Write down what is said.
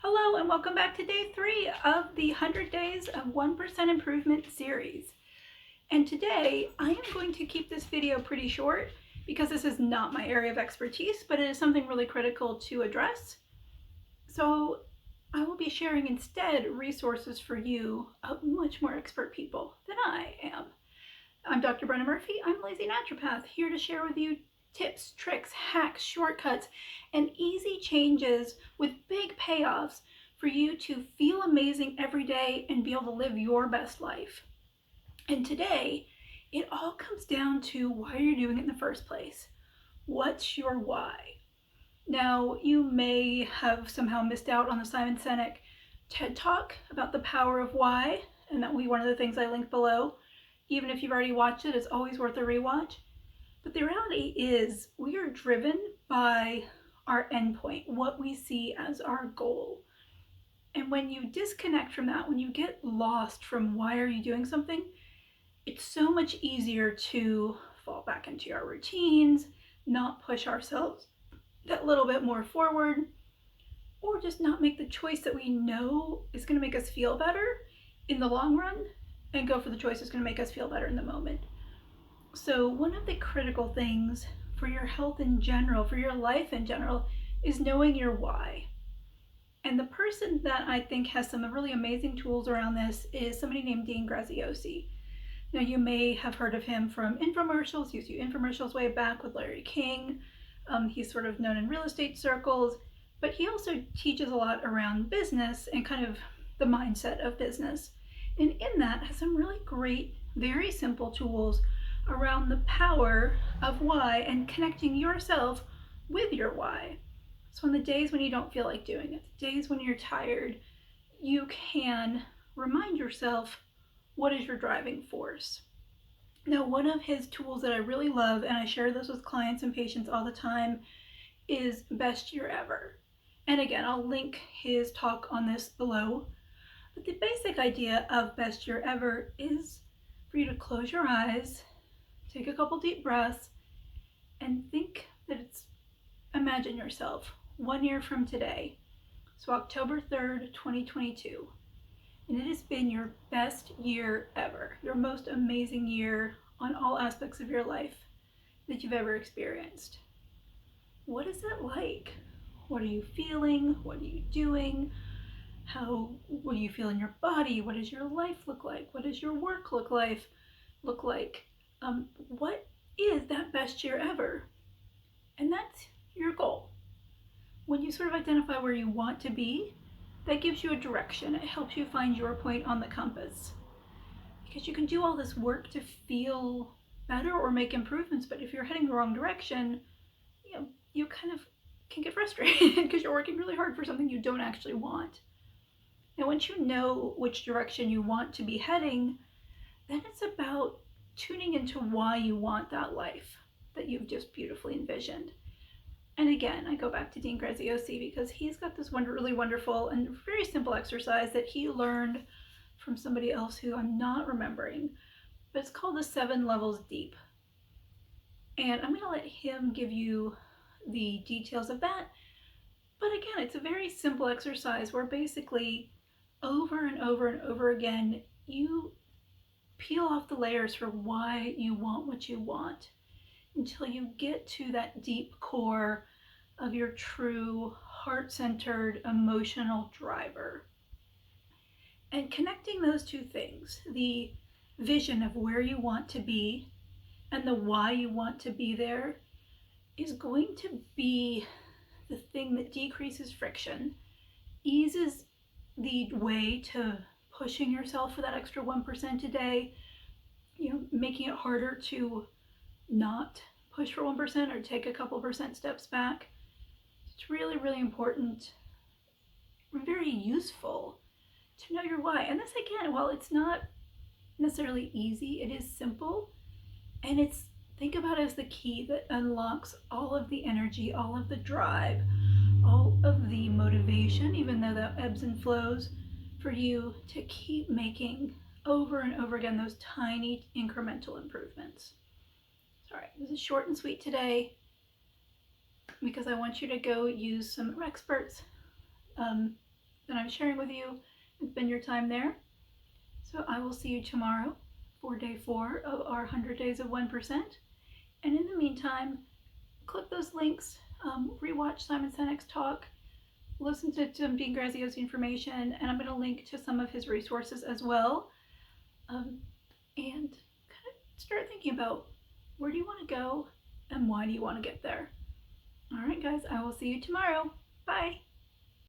Hello and welcome back to day 3 of the 100 Days of 1% Improvement series. And today I am going to keep this video pretty short because this is not my area of expertise, but it is something really critical to address. So I will be sharing instead resources for you of much more expert people than I am. I'm Dr. Brenna Murphy. I'm a lazy naturopath here to share with you tips, tricks, hacks, shortcuts, and easy changes with big payoffs for you to feel amazing every day and be able to live your best life. And today, it all comes down to why you're doing it in the first place. What's your why? Now, you may have somehow missed out on the Simon Senek TED Talk about the power of why, and that will be one of the things I link below. Even if you've already watched it, it's always worth a rewatch. But the reality is we are driven by our endpoint, what we see as our goal. And when you disconnect from that, when you get lost from why are you doing something, it's so much easier to fall back into our routines, not push ourselves that little bit more forward, or just not make the choice that we know is going to make us feel better in the long run and go for the choice that's going to make us feel better in the moment. So one of the critical things for your health in general, for your life in general, is knowing your why. And the person that I think has some really amazing tools around this is somebody named Graziosi. Now you may have heard of him from infomercials. He used to do infomercials way back with Larry King. He's sort of known in real estate circles, but he also teaches a lot around business and kind of the mindset of business. And in that has some really great, very simple tools around the power of why and connecting yourself with your why. So on the days when you don't feel like doing it, the days when you're tired, you can remind yourself, what is your driving force? Now, one of his tools that I really love, and I share this with clients and patients all the time, is Best Year Ever. And again, I'll link his talk on this below. But the basic idea of Best Year Ever is for you to close your eyes, take a couple deep breaths, and think that imagine yourself 1 year from today. So October 3rd, 2022. And it has been your best year ever, your most amazing year on all aspects of your life that you've ever experienced. What is that like? What are you feeling? What are you doing? What do you feel in your body? What does your life look like? What does your work look like? What is that best year ever? And that's your goal. When you sort of identify where you want to be, that gives you a direction. It helps you find your point on the compass. Because you can do all this work to feel better or make improvements, but if you're heading the wrong direction, you kind of can get frustrated because you're working really hard for something you don't actually want. Now, once you know which direction you want to be heading, then it's about tuning into why you want that life that you've just beautifully envisioned. And again, I go back to Graziosi because he's got this really wonderful and very simple exercise that he learned from somebody else who I'm not remembering, but it's called the 7 levels deep. And I'm going to let him give you the details of that. But again, it's a very simple exercise where basically over and over and over again, you peel off the layers for why you want what you want until you get to that deep core of your true heart-centered emotional driver. And connecting those two things, the vision of where you want to be and the why you want to be there, is going to be the thing that decreases friction, eases the way to pushing yourself for that extra 1% a day, making it harder to not push for 1% or take a couple percent steps back. It's really, really important and very useful to know your why. And this, again, while it's not necessarily easy, it is simple. And think about it as the key that unlocks all of the energy, all of the drive, all of the motivation, even though that ebbs and flows, for you to keep making over and over again those tiny incremental improvements. All right, this is short and sweet today because I want you to go use some experts that I'm sharing with you and spend your time there. So I will see you tomorrow for day 4 of our 100 Days of 1%. And in the meantime, click those links, rewatch Simon Senek's talk, listen to some Graziosi information, and I'm going to link to some of his resources as well. And kind of start thinking about where do you want to go and why do you want to get there. All right, guys, I will see you tomorrow. Bye.